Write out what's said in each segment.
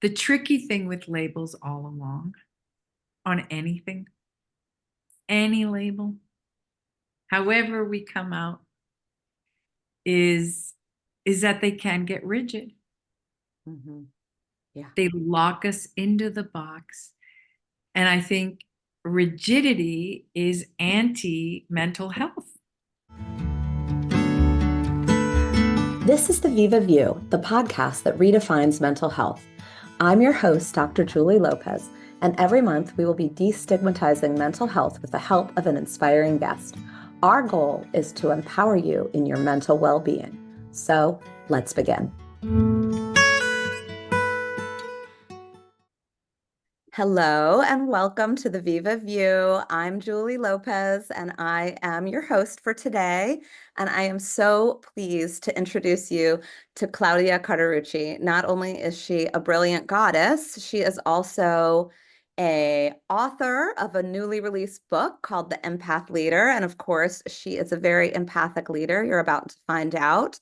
The tricky thing with labels all along on anything, any label, however we come out, is that they can get rigid. Hmm. Yeah. They lock us into the box. And I think rigidity is anti mental health. This is the Viva View, the podcast that redefines mental health. I'm your host, Dr. Julie Lopez, and every month we will be destigmatizing mental health with the help of an inspiring guest. Our goal is to empower you in your mental well-being. So let's begin. Hello and welcome to the Viva View. I'm Julie Lopez and I am your host for today. And I am so pleased to introduce you to Claudia Cauterucci. Not only is she a brilliant goddess, she is also a author of a newly released book called The Empath Leader. And of course, she is a very empathic leader. You're about to find out.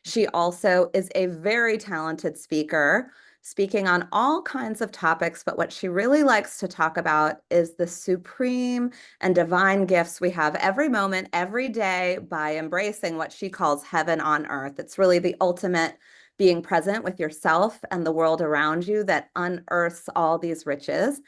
She also is a very talented speaker, speaking on all kinds of topics, but what she really likes to talk about is the supreme and divine gifts we have every moment, every day by embracing what she calls heaven on earth. It's really the ultimate being present with yourself and the world around you that unearths all these riches.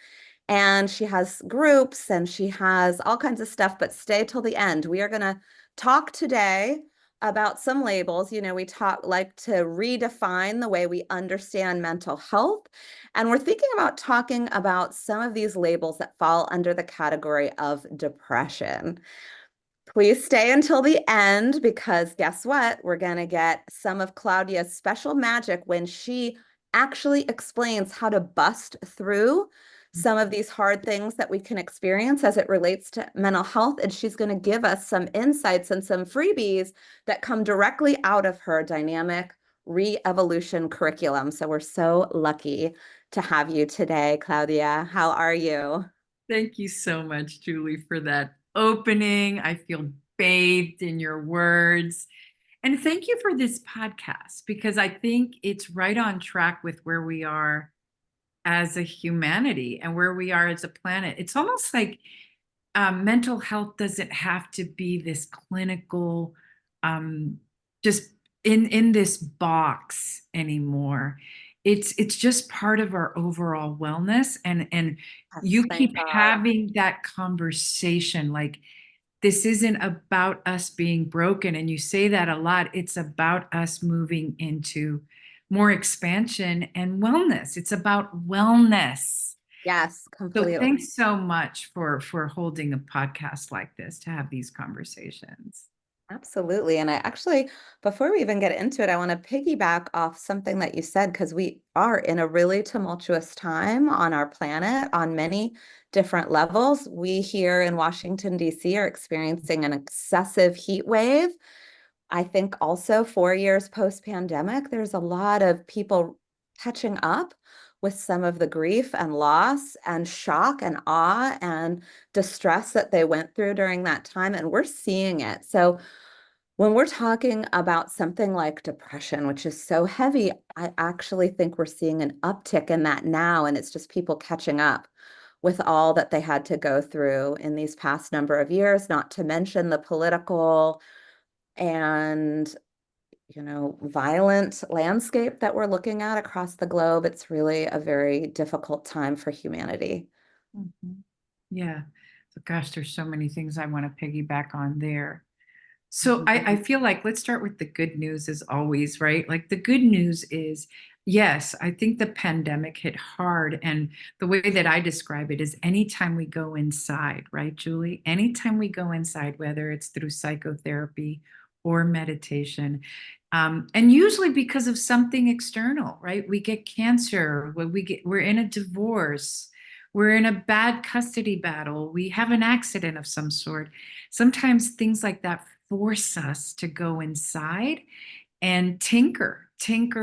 And she has groups and she has all kinds of stuff, but stay till the end. We are going to talk today about some labels. We like to redefine the way we understand mental health. And we're thinking about talking about some of these labels that fall under the category of depression. Please stay until the end because guess what? We're going to get some of Claudia's special magic when she actually explains how to bust through some of these hard things that we can experience as it relates to mental health. And she's going to give us some insights and some freebies that come directly out of her dynamic re-evolution curriculum. So we're so lucky to have you today, Claudia. How are you? Thank you so much, Julie, for that opening. I feel bathed in your words. And thank you for this podcast because I think it's right on track with where we are as a humanity and where we are as a planet. It's almost like mental health doesn't have to be this clinical, um, just in this box anymore. It's just part of our overall wellness, and Yes, you thank keep God. having that conversation like this isn't about us being broken, and you say that a lot. It's about us moving into more expansion and wellness. It's about wellness. Yes, So completely. thanks so much for holding a podcast like this to have these conversations. Absolutely. And I actually, before we even get into it, I want to piggyback off something that you said, because we are in a really tumultuous time on our planet on many different levels. We here in Washington, D.C. are experiencing an excessive heat wave. I think also 4 years post-pandemic, there's a lot of people catching up with some of the grief and loss and shock and awe and distress that they went through during that time. And we're seeing it. So when we're talking about something like depression, which is so heavy, I actually think we're seeing an uptick in that now. And it's just people catching up with all that they had to go through in these past number of years, not to mention the political and violent landscape that we're looking at across the globe. It's really a very difficult time for humanity. Mhm. Yeah. So gosh, there's so many things I want to piggyback on there. So I Mhm. feel like let's start with the good news as always, right? Like the good news is, yes, I think the pandemic hit hard. And the way that I describe it is anytime we go inside, right, Julie? Anytime we go inside, whether it's through psychotherapy or meditation, and usually because of something external, right? We get cancer, we're in a divorce, we're in a bad custody battle, we have an accident of some sort. Sometimes things like that force us to go inside and tinker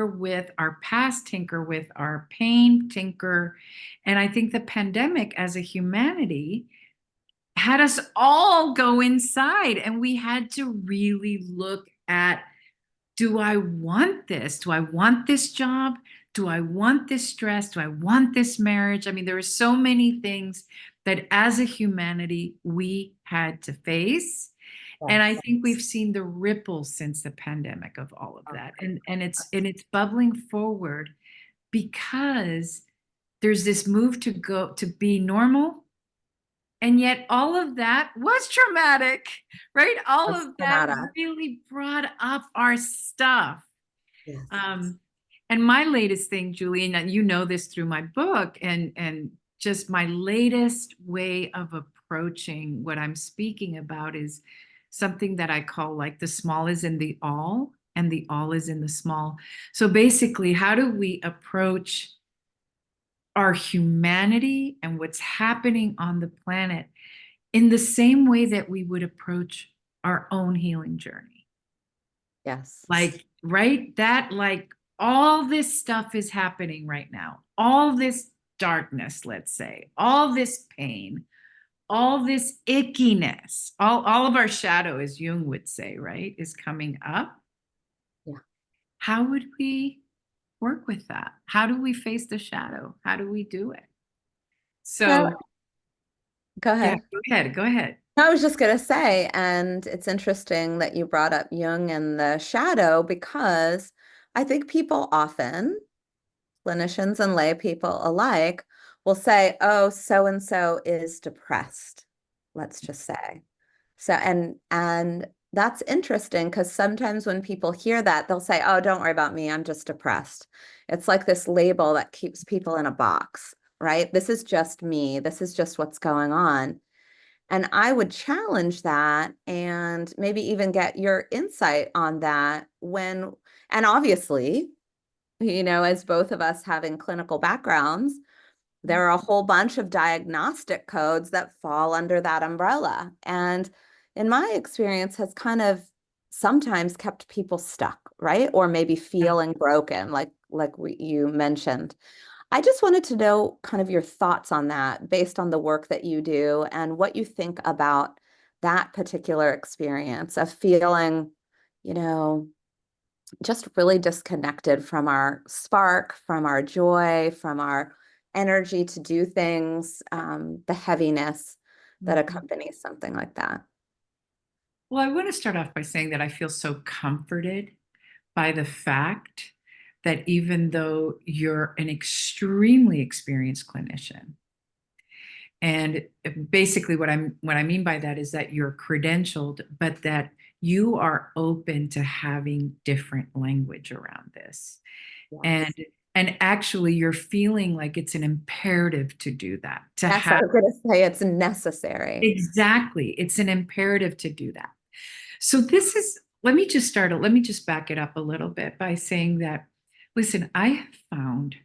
with our past, tinker with our pain, tinker. And I think the pandemic as a humanity had us all go inside and we had to really look at, do I want this? Do I want this job? do I want this dress? Do I want this marriage? I mean, there are so many things that as a humanity we had to face. And I Yes. think we've seen the ripples since the pandemic of all of Oh, that. And it's bubbling forward because there's this move to go to be normal. And yet all of that was traumatic, right? All that's of that dramatic. really brought up our stuff. Yes. Um, and my latest thing, Julie, and you know this through my book, and just my latest way of approaching what I'm speaking about is something that I call like the small is in the all, and the all is in the small. So basically, how do we approach our humanity and what's happening on the planet in the same way that we would approach our own healing journey? Yes. Like, right? That, like, all this stuff is happening right now. All this darkness, let's say, all this pain, all this ickiness, all of our shadow, as Jung would say, right, is coming up. Yeah. How would we work with that? How do we face the shadow? How do we do it? Well, So, go yeah, ahead. go ahead. Go ahead. I was just going to say, and it's interesting that you brought up Jung and the shadow because I think people often, clinicians and lay people alike, will say, oh, so and so is depressed, let's just say. So, and that's interesting because sometimes when people hear that, they'll say, oh, don't worry about me, I'm just depressed. It's like this label that keeps people in a box, right? This is just me. This is just what's going on. And I would challenge that and maybe even get your insight on that when, and obviously, as both of us having clinical backgrounds, there are a whole bunch of diagnostic codes that fall under that umbrella. And in my experience has kind of sometimes kept people stuck, right? Or maybe Yeah. feeling broken, you mentioned. I just wanted to know kind of your thoughts on that based on the work that you do and what you think about that particular experience of feeling, you know, just really disconnected from our spark, from our joy, from our energy to do things, the heaviness that Mhm. accompanies something like that. Well, I want to start off by saying that I feel so comforted by the fact that even though you're an extremely experienced clinician, and basically what I mean by that is that you're credentialed, but that you are open to having different language around this. And Yes. and actually you're feeling like it's an imperative to do that, to Yes, I have was going to say it's necessary. exactly. It's an imperative to do that. So this is, let me just back it up a little bit by saying that, listen, I have found,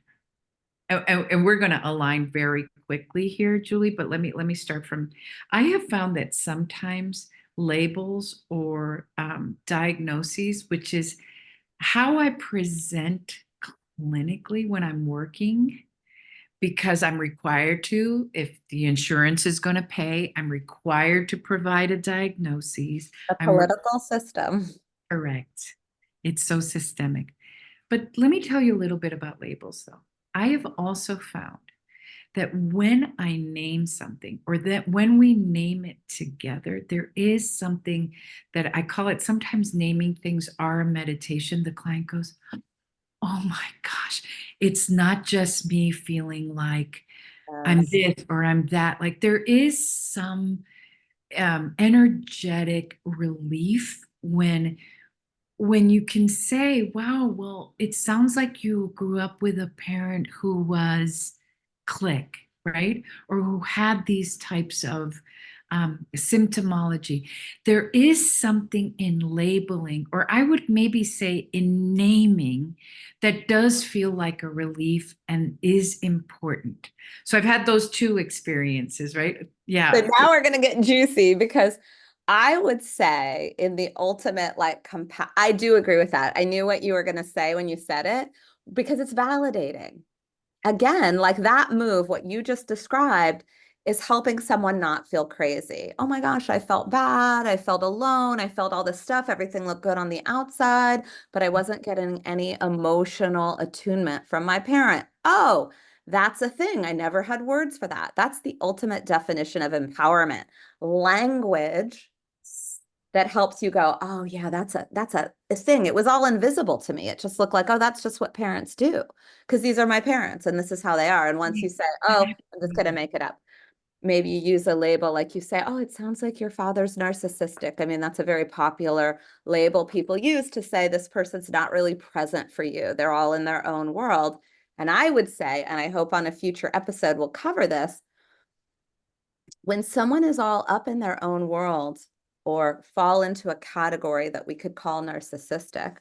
and we're going to align very quickly here, Julie, but let me start from, I have found that sometimes labels or diagnoses, which is how I present clinically when I'm working, because I'm required to, if the insurance is going to pay, I'm required to provide a diagnosis. The I'm political system. correct. It's so systemic. But let me tell you a little bit about labels, though. I have also found that when I name something, or that when we name it together, there is something that I call it, sometimes naming things are a meditation. The client goes, oh my gosh, it's not just me feeling like I'm Yes. this or I'm that. Like there is some energetic relief when you can say, wow, well, it sounds like you grew up with a parent who was click, right? Or who had these types of symptomology. There is something in labeling, or I would maybe say in naming, that does feel like a relief and is important. So I've had those two experiences, right? So Yeah. now we're going to get juicy because I would say in the ultimate I do agree with that. I knew what you were going to say when you said it because it's validating. Again, like that move, what you just described is helping someone not feel crazy. Oh my gosh, I felt bad. I felt alone. I felt all this stuff. Everything looked good on the outside, but I wasn't getting any emotional attunement from my parent. Oh, that's a thing. I never had words for that. That's the ultimate definition of empowerment. Language that helps you go, oh yeah, that's a thing. It was all invisible to me. It just looked like, oh, that's just what parents do. Because these are my parents and this is how they are. And once you say, oh, I'm just gonna Exactly. make it up. Maybe you use a label like you say, oh, it sounds like your father's narcissistic. I mean, that's a very popular label people use to say this person's not really present for you. They're all in their own world. And I would say, and I hope on a future episode we'll cover this, when someone is all up in their own world or fall into a category that we could call narcissistic,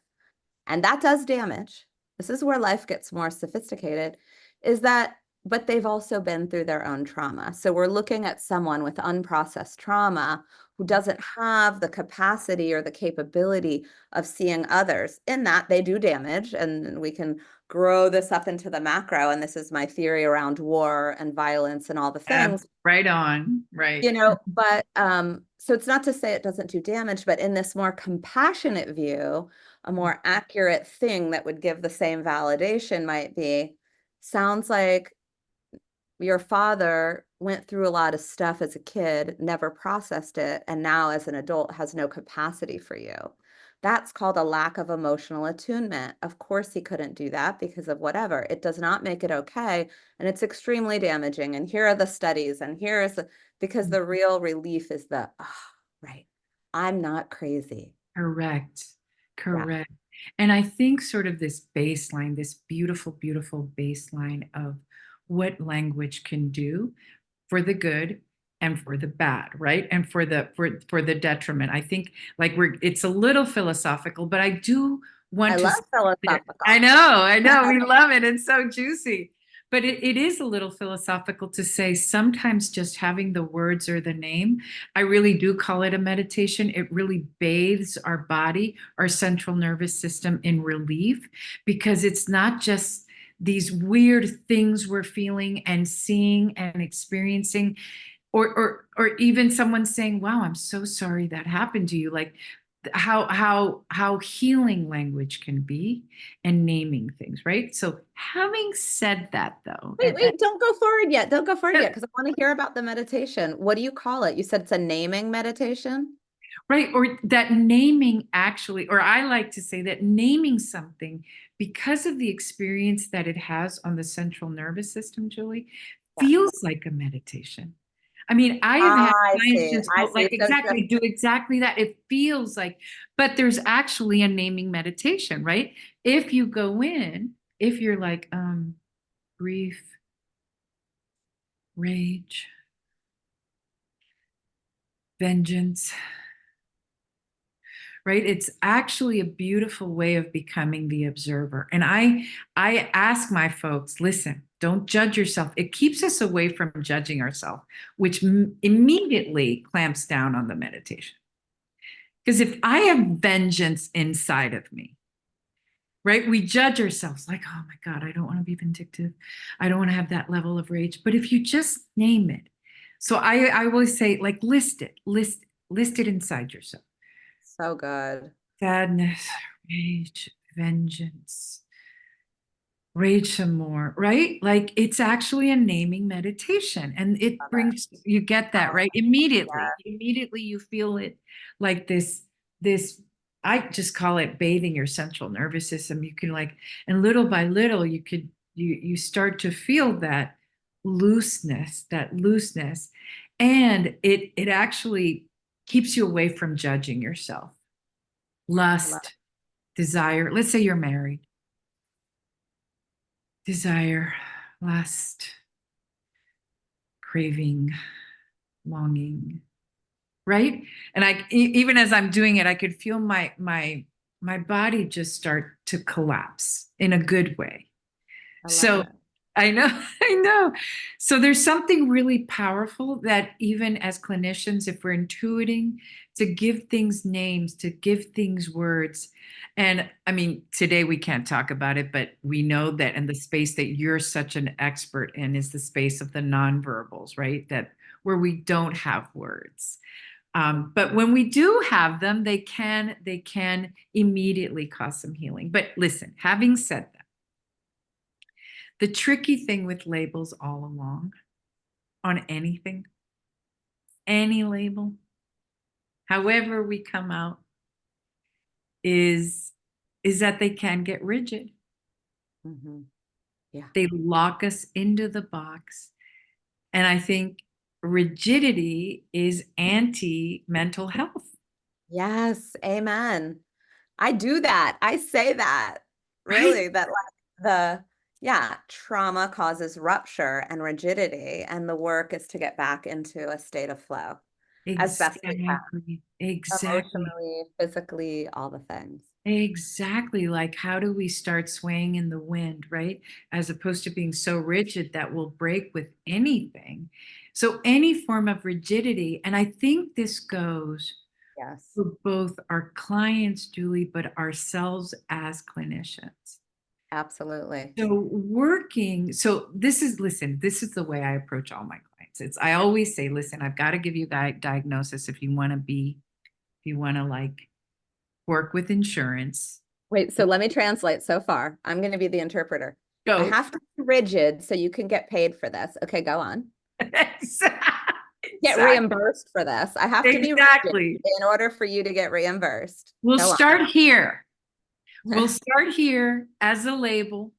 and that does damage. This is where life gets more sophisticated, is that, but they've also been through their own trauma. So we're looking at someone with unprocessed trauma who doesn't have the capacity or the capability of seeing others. In that, they do damage, and we can grow this up into the macro. And this is my theory around war and violence and all the things. Right on. Right. But so it's not to say it doesn't do damage, but in this more compassionate view, a more accurate thing that would give the same validation might be, sounds like your father went through a lot of stuff as a kid, never processed it, and now as an adult has no capacity for you. That's called a lack of emotional attunement. Of course, he couldn't do that because of whatever. It does not make it okay, and it's extremely damaging. And here are the studies, and here is because the real relief is the, oh, right, I'm not crazy. Correct. Yeah, Correct. And I think sort of this baseline, this beautiful, beautiful baseline of what language can do for the good and for the bad, right? And for the detriment. I think like we're it's a little philosophical, but I do I want to love say that philosophical. I know, we love it. It's so juicy. But it is a little philosophical to say sometimes just having the words or the name, I really do call it a meditation. It really bathes our body, our central nervous system in relief because it's not just these weird things we're feeling and seeing and experiencing or even someone saying, wow, I'm so sorry that happened to you. Like how healing language can be and naming things, right? So having said that though, Wait, don't go forward yet. Don't go forward yet because I want to hear about the meditation. What do you call it? You said it's a naming meditation? right, or that naming actually, or I like to say that naming something because of the experience that it has on the central nervous system, Julie, Yes. feels like a meditation. I mean, I have had I clients see. just I go see. like So just exactly do exactly that. It feels like, but there's actually a naming meditation, right? If you go in, if you're like, grief, rage, vengeance, right? It's actually a beautiful way of becoming the observer. And I ask my folks, listen, don't judge yourself. It keeps us away from judging ourselves, which immediately clamps down on the meditation. Because if I have vengeance inside of me, right, we judge ourselves like, oh my God, I don't want to be vindictive. I don't want to have that level of rage. But if you just name it, so I always say, like, list it inside yourself. so good. Sadness, rage, vengeance, rage some more, right? Like it's actually a naming meditation and it Love it. brings, you get that, Oh, right? yeah. Immediately you feel it like this, I just call it bathing your central nervous system. You can like, and little by little, you start to feel that looseness, and it actually keeps you away from judging yourself. I love Lust, desire. Let's say you're married. Desire, lust, craving, longing, right? And even as I'm doing it, I could feel my body just start to collapse in a good way. I love So it. I know, I know. So there's something really powerful that even as clinicians, if we're intuiting to give things names, to give things words. And I mean, today we can't talk about it, but we know that in the space that you're such an expert in is the space of the nonverbals, right? That where we don't have words. But when we do have them, they can immediately cause some healing. But listen, having said that, the tricky thing with labels all along on anything, any label, however we come out, is is that they can get rigid. Hmm. Yeah. They lock us into the box. And I think rigidity is anti-mental health, Yes, amen. I do that. I say that. right? Really, that like yeah, trauma causes rupture and rigidity, and the work is to get back into a state of flow as best we can, Exactly. Exactly. emotionally, physically, all the things. Exactly. Like, how do we start swaying in the wind, right? As opposed to being so rigid that will break with anything. So, any form of rigidity. And I think this goes Yes, for both our clients, Julie, but ourselves as clinicians. absolutely. So this is, listen, this is the way I approach all my clients. I always say, listen, I've got to give you a diagnosis if you want to like work with insurance. Wait, so let me translate so far. I'm going to be the interpreter. I Go. have to be rigid so you can get paid for this. Okay, go on. Get Exactly. reimbursed for this. I have to be rigid Exactly. in order for you to get reimbursed. We'll Go start here. We'll on. start here as a label,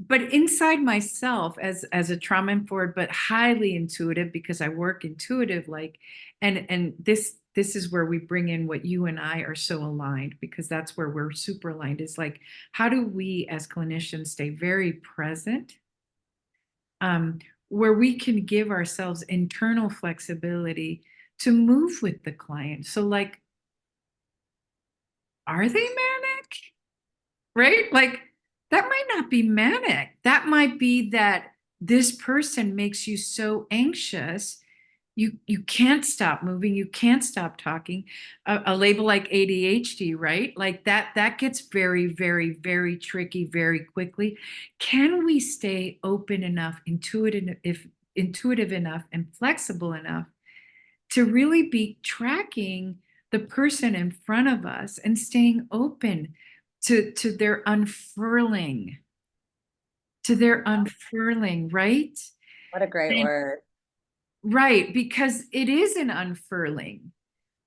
but inside myself as a trauma informed, but highly intuitive because I work intuitive, like, and this is where we bring in what you and I are so aligned, because that's where we're super aligned, is like, how do we as clinicians stay very present, um, where we can give ourselves internal flexibility to move with the client. So like, are they manic? Right? Like, that might not be manic. That might be that this person makes you so anxious. You can't stop moving. You can't stop talking. A label like ADHD, right? Like that gets very, very, very tricky very quickly. Can we stay open enough, intuitive enough and flexible enough to really be tracking the person in front of us and staying open to their unfurling, right? What a great And word. right, because it is an unfurling.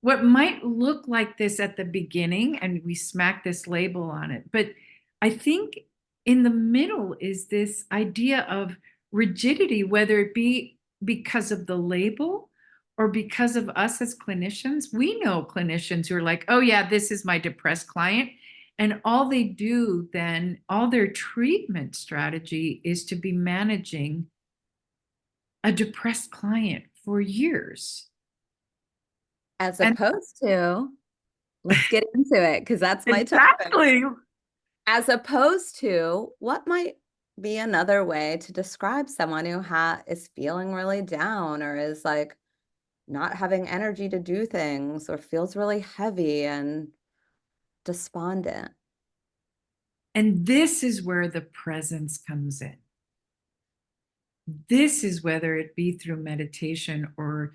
What might look like this at the beginning, and we smack this label on it, but I think in the middle is this idea of rigidity, whether it be because of the label or because of us as clinicians. We know clinicians who are like, oh yeah, this is my depressed client, and all they do then, all their treatment strategy is to be managing a depressed client for years. As And opposed to, let's get into it because that's my topic. exactly. As opposed to, what might be another way to describe someone who is feeling really down or is like not having energy to do things or feels really heavy and despondent. And this is where the presence comes in. This is whether it be through meditation or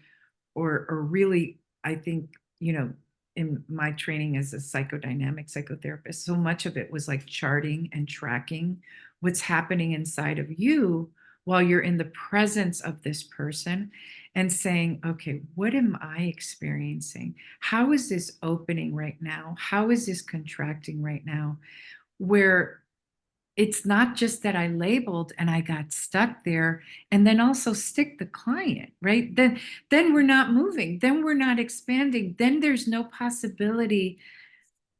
really, I think, in my training as a psychodynamic psychotherapist, so much of it was like charting and tracking what's happening inside of you while you're in the presence of this person, and saying, okay, what am I experiencing? How is this opening right now? How is this contracting right now? Where it's not just that I labeled and I got stuck there, and then also stick the client, right? Then we're not moving, then we're not expanding, then there's no possibility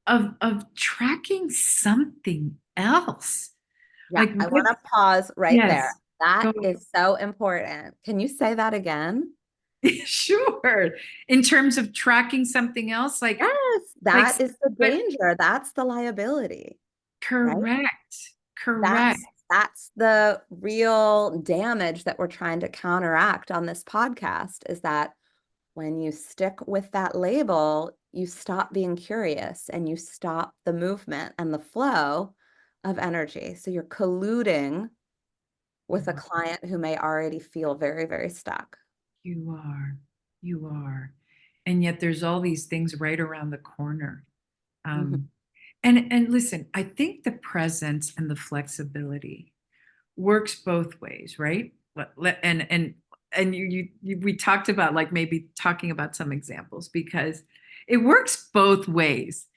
of tracking something else. Yeah, Like, I what? want to pause right there. Yes, That go. is so important. Can you say that again? Sure. In terms of tracking something else, Yes, like, that is the but danger. That's the liability, right? correct, That's correct. that's the real damage that we're trying to counteract on this podcast is that when you stick with that label, you stop being curious and you stop the movement and the flow of energy. So you're colluding with a You are. client who may already feel very, very stuck. You are. You are. And yet there's all these things right around the corner. Mhm. Um, and listen, I think the presence and the flexibility works both ways, right? And we talked about like maybe talking about some examples because it works both ways.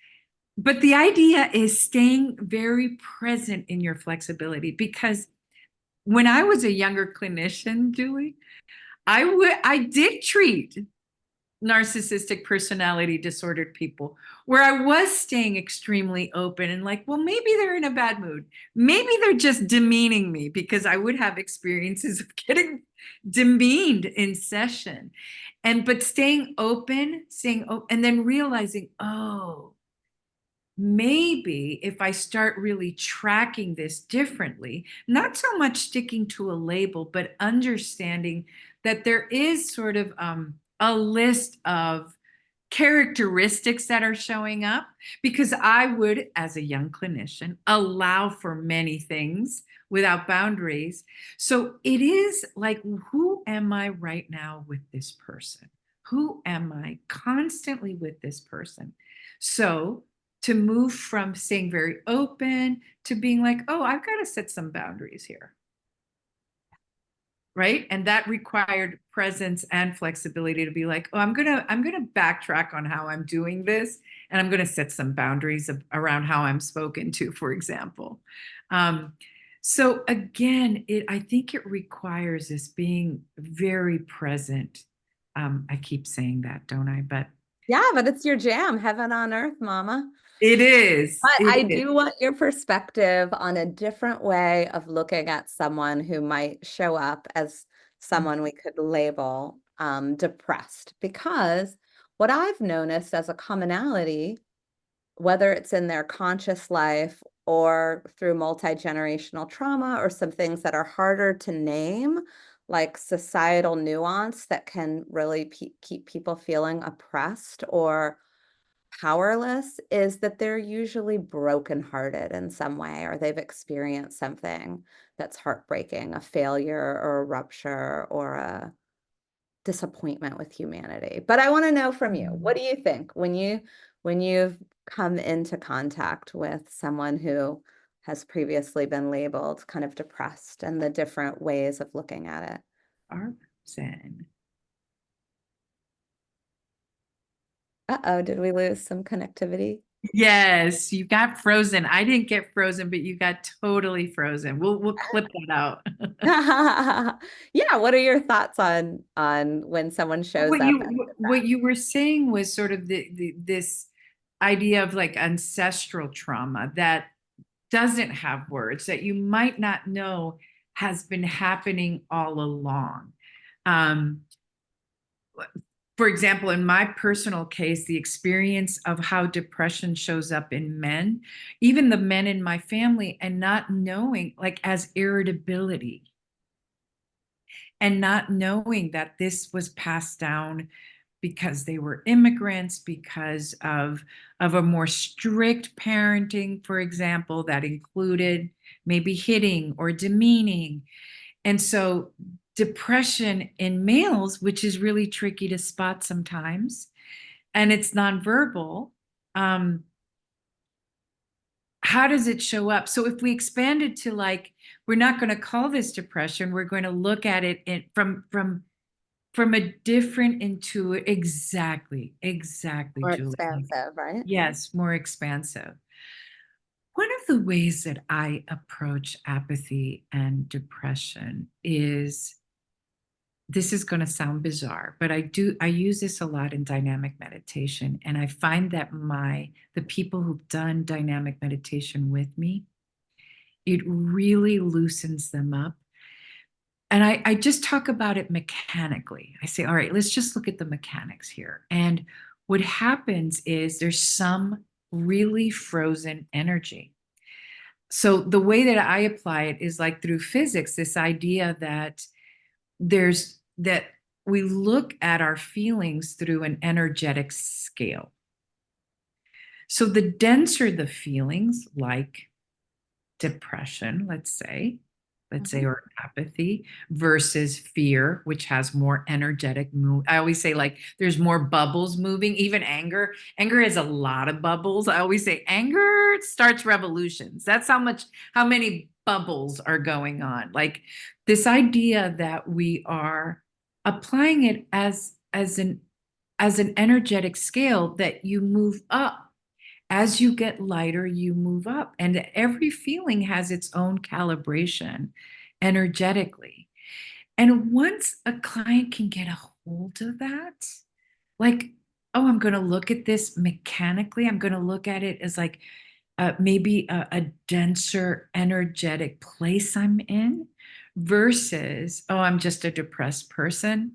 But the idea is staying very present in your flexibility because when I was a younger clinician, Julie, I did treat narcissistic personality disordered people where I was staying extremely open and like, well, maybe they're in a bad mood. Maybe they're just demeaning me because I would have experiences of getting demeaned in session. But staying open, and then realizing, oh, maybe if I start really tracking this differently, not so much sticking to a label, but understanding that there is sort of a list of characteristics that are showing up, because I would, as a young clinician, allow for many things without boundaries. So it is like, who am I right now with this person? Who am I constantly with this person? So to move from staying very open to being like, oh, I've got to set some boundaries here. Right. And that required presence and flexibility to be like, oh, I'm gonna backtrack on how I'm doing this, and I'm gonna set some boundaries around how I'm spoken to, for example. Um, so again, I think it requires this being very present. I keep saying that, don't I? But Yeah, but it's your jam, heaven on earth, mama. it is. But It I is. do want your perspective on a different way of looking at someone who might show up as someone we could label depressed. Because what I've noticed as a commonality, whether it's in their conscious life or through multi-generational trauma or some things that are harder to name, like societal nuance that can really keep people feeling oppressed or powerless, is that they're usually brokenhearted in some way, or they've experienced something that's heartbreaking, a failure or a rupture or a disappointment with humanity. But I want to know from you, what do you think when you've come into contact with someone who has previously been labeled kind of depressed and the different ways of looking at it? Zen. Uh-oh, did we lose some connectivity? Yes, you got frozen. I didn't get frozen, but you got totally frozen. We'll clip that out. Yeah, what are your thoughts on when someone shows up as What depressed? you were saying was sort of this idea of like ancestral trauma that doesn't have words, that you might not know has been happening all along. Um, for example, in my personal case, the experience of how depression shows up in men, even the men in my family, and not knowing, like, as irritability, and not knowing that this was passed down because they were immigrants, because of a more strict parenting, for example, that included maybe hitting or demeaning. And so depression in males, which is really tricky to spot sometimes, and it's nonverbal. Um, how does it show up? So if we expand it to like, we're not going to call this depression, we're going to look at it from a different intuitive, exactly, More Julie. expansive, right? Yes, more expansive. One of the ways that I approach apathy and depression is, this is going to sound bizarre, but I use this a lot in dynamic meditation. And I find that the people who've done dynamic meditation with me, it really loosens them up. And I just talk about it mechanically. I say, all right, let's just look at the mechanics here. And what happens is there's some really frozen energy. So the way that I apply it is like through physics, this idea that there's that we look at our feelings through an energetic scale. So the denser the feelings, like depression, let's say, Mhm. or apathy versus fear, which has more energetic move. I always say like there's more bubbles moving, even anger. Anger has a lot of bubbles. I always say anger starts revolutions. That's how many bubbles are going on. Like this idea that we are applying it as an energetic scale that you move up as you get lighter, you move up, and every feeling has its own calibration energetically. And once a client can get a hold of that, like, oh, I'm going to look at this mechanically, I'm going to look at it as like maybe a denser, energetic place I'm in versus, oh, I'm just a depressed person.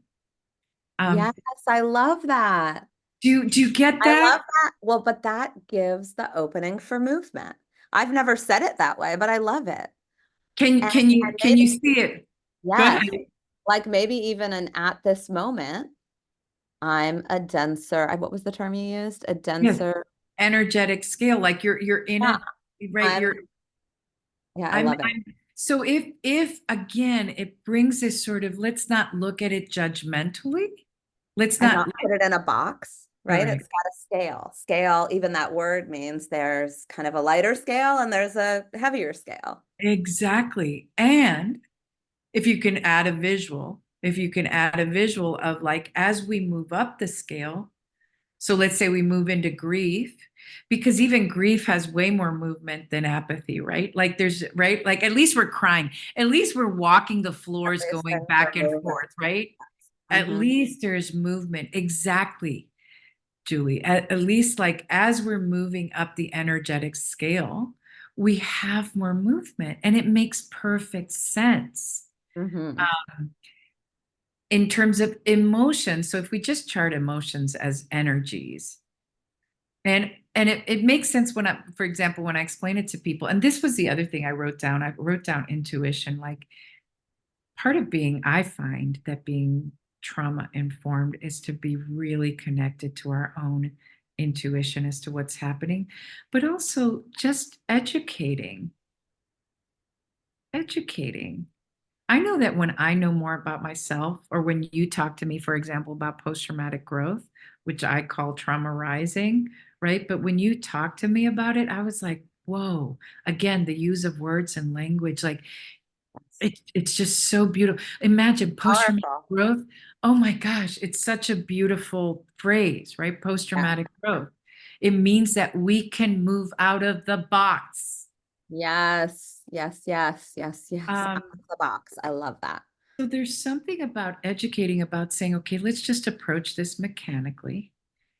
Yes, Um, I love that. do you get I that? love that. Well, but that gives the opening for movement. I've never said it that way, but I love it. And Can maybe, you see it? Go ahead. yes, like maybe even an at this moment, I'm a denser, what was the term you used? A Yes, denser, energetic scale, like you're in yeah, a right, I'm, yeah, I love it. I'm so if again it brings this sort of, let's not look at it judgmentally, let's And not, not put it in a box, right? It's correct, got a scale. Scale, even that word means there's kind of a lighter scale and there's a heavier scale. exactly. And if you can add a visual, if you can add a visual of like as we move up the scale, so let's say we move into grief, because even grief has way more movement than apathy, right? Like there's, right? Like at least we're crying. At least we're walking the floors These going things are back and moving. forth, right? At Hmm. least there's movement. Exactly, Julie. At least like as we're moving up the energetic scale, we have more movement and it makes perfect sense. Hmm. In terms of emotion, so if we just chart emotions as energies, and it makes sense when I, for example, when I explain it to people, and this was the other thing I wrote down intuition, like part of being, I find that being trauma informed is to be really connected to our own intuition as to what's happening, but also just educating. I know that when I know more about myself, or when you talk to me, for example, about post traumatic growth, which I call trauma rising, right? But when you talk to me about it, I was like, whoa, again, the use of words and language, like it's just so beautiful. Imagine post traumatic Powerful. growth. Oh my gosh, it's such a beautiful phrase, right? Post Yeah. traumatic growth. It means that we can move out of the box. Yes, yes, yes, yes, yes. Out Um, of the box. I love that. So there's something about educating, about saying, okay, let's just approach this mechanically.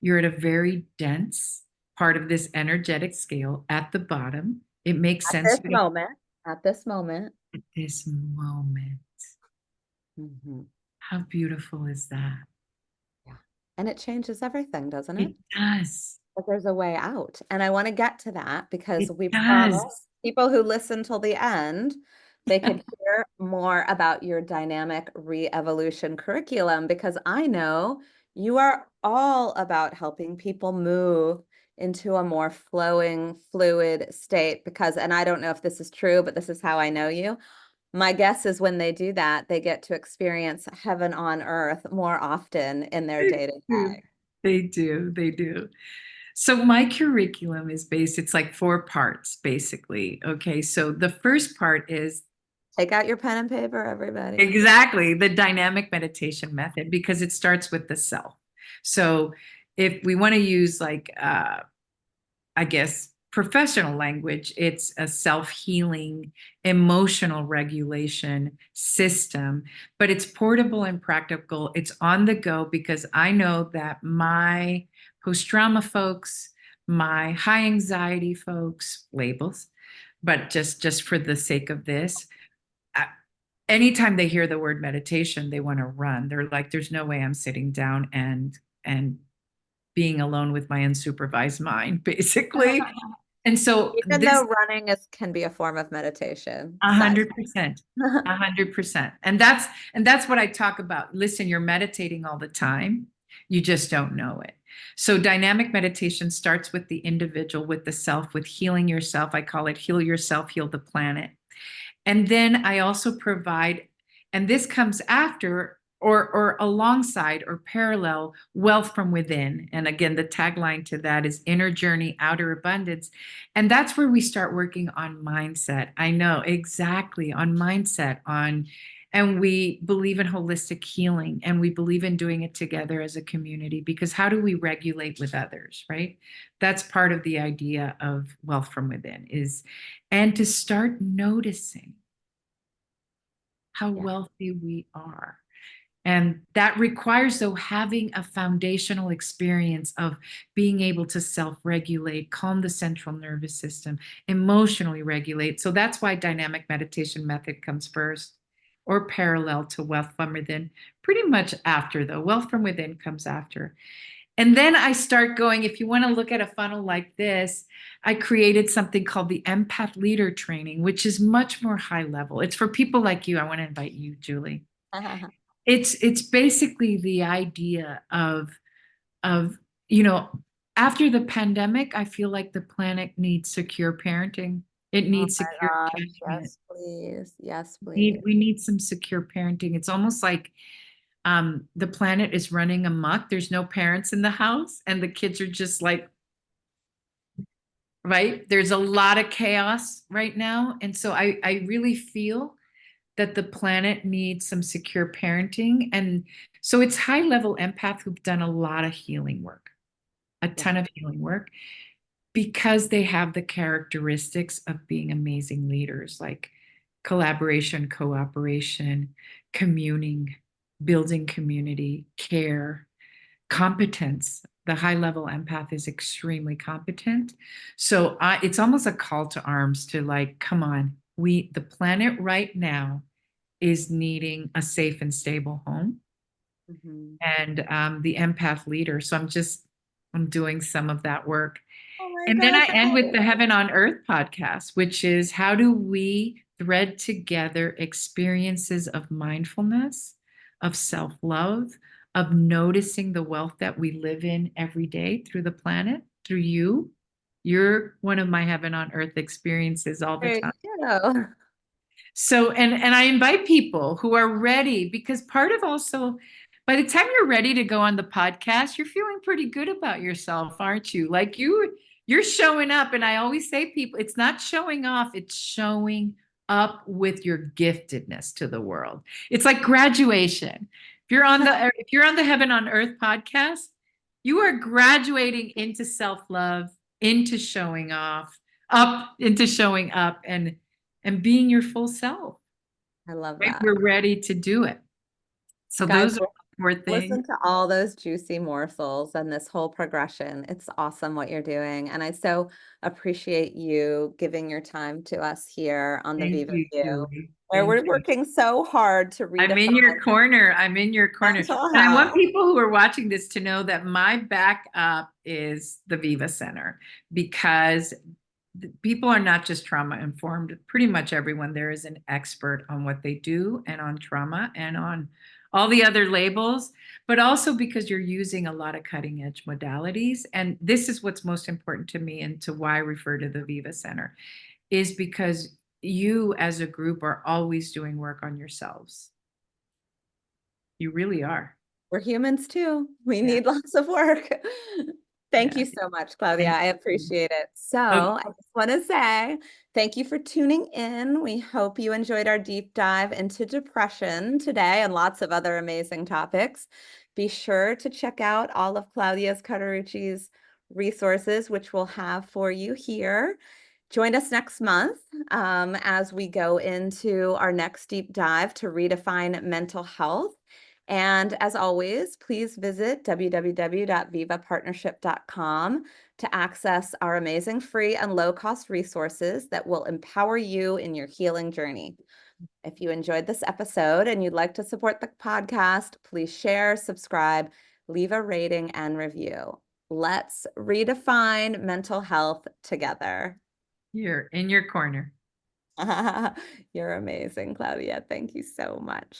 You're at a very dense part of this energetic scale at the bottom. It makes At sense this you to moment, at this moment. at this moment. Hmm. How beautiful is that? Yeah. And it changes everything, doesn't it? It does. But there's a way out. And I want to get to that because It we does. promise people who listen till the end, they could hear more about your dynamic re-evolution curriculum because I know you are all about helping people move into a more flowing, fluid state because, and I don't know if this is true, but this is how I know you. My guess is when they do that, they get to experience heaven on earth more often in their They day to do. day. They do. They do. So my curriculum is it's like four parts, basically. Okay. So the first part is Take out your pen and paper, everybody. exactly the dynamic meditation method, because it starts with the self. So if we want to use like I guess professional language, it's a self-healing emotional regulation system, but it's portable and practical. It's on the go because I know that my post-trauma folks, my high anxiety folks, labels, but just for the sake of this, anytime they hear the word meditation, they want to run. They're like, there's no way I'm sitting down and being alone with my unsupervised mind, basically. And so Even this though running can be a form of meditation. A hundred percent. 100%. And that's what I talk about. Listen, you're meditating all the time. You just don't know it. So dynamic meditation starts with the individual, with the self, with healing yourself. I call it heal yourself, heal the planet. And then I also provide, and this comes after or alongside or parallel wealth from within. And again, the tagline to that is inner journey, outer abundance. And that's where we start working on mindset. I know exactly on mindset, and we believe in holistic healing and we believe in doing it together as a community because how do we regulate with others, right? That's part of the idea of wealth from within is, and to start noticing how Yeah. wealthy we are. And that requires, though, having a foundational experience of being able to self regulate, calm the central nervous system, emotionally regulate. So that's why dynamic meditation method comes first or parallel to wealth from within, pretty much after, though. Wealth from within comes after. And then I start going, if you want to look at a funnel like this, I created something called the Empath Leader Training, which is much more high level. It's for people like you. I want to invite you, Julie. It's basically the idea of you know after the pandemic, I feel like the planet needs secure parenting. It Oh needs my secure gosh. attachment. Yes, please. Yes, We please. we need some secure parenting. It's almost like the planet is running amok. There's no parents in the house, and the kids are just like, right? There's a lot of chaos right now, and so I really feel that the planet needs some secure parenting. And so it's high level empath who've done a lot of healing work, a Yeah. ton of healing work, because they have the characteristics of being amazing leaders like collaboration, cooperation, communing, building community, care, competence. The high level empath is extremely competent. So it's almost a call to arms to like, come on, the planet right now is needing a safe and stable home Mhm. and the empath leader. So I'm doing some of that work. Oh my And then gosh. I end with the Heaven on Earth podcast, which is how do we thread together experiences of mindfulness, of self love, of noticing the wealth that we live in every day through the planet, through you. You're one of my Heaven on Earth experiences all the There time. you go. So, and I invite people who are ready because part of also, by the time you're ready to go on the podcast, you're feeling pretty good about yourself, aren't you? Like you're showing up. And I always say people, it's not showing off, it's showing up with your giftedness to the world. It's like graduation. If you're on the Heaven on Earth podcast, you are graduating into self-love, into showing off, up into showing up and being your full self. I love Right? that. We're ready to do it. So Guys, those are the four things. listen to all those juicy morsels and this whole progression. It's awesome what you're doing. And I so appreciate you giving your time to us here on the Thank Viva you, View, Julie. where Thank we're you. working so hard to I'm redefine in your corner. I'm in your corner. mental And I want health. people who are watching this to know that my backup is the Viva Center because people are not just trauma informed. Pretty much everyone there is an expert on what they do and on trauma and on all the other labels, but also because you're using a lot of cutting edge modalities. And this is what's most important to me and to why I refer to the Viva Center is because you as a group are always doing work on yourselves. You really are. We're humans too. We Yeah. need lots of work. Thank Yeah. you so much, Claudia. Thank I you. appreciate it. So Okay. I just want to say thank you for tuning in. We hope you enjoyed our deep dive into depression today and lots of other amazing topics. Be sure to check out all of Claudia's Cauterucci's resources, which we'll have for you here. Join us next month as we go into our next deep dive to redefine mental health. And as always, please visit www.vivapartnership.com to access our amazing free and low-cost resources that will empower you in your healing journey. If you enjoyed this episode and you'd like to support the podcast, please share, subscribe, leave a rating and review. Let's redefine mental health together. You're in your corner. You're amazing, Claudia. Thank you so much.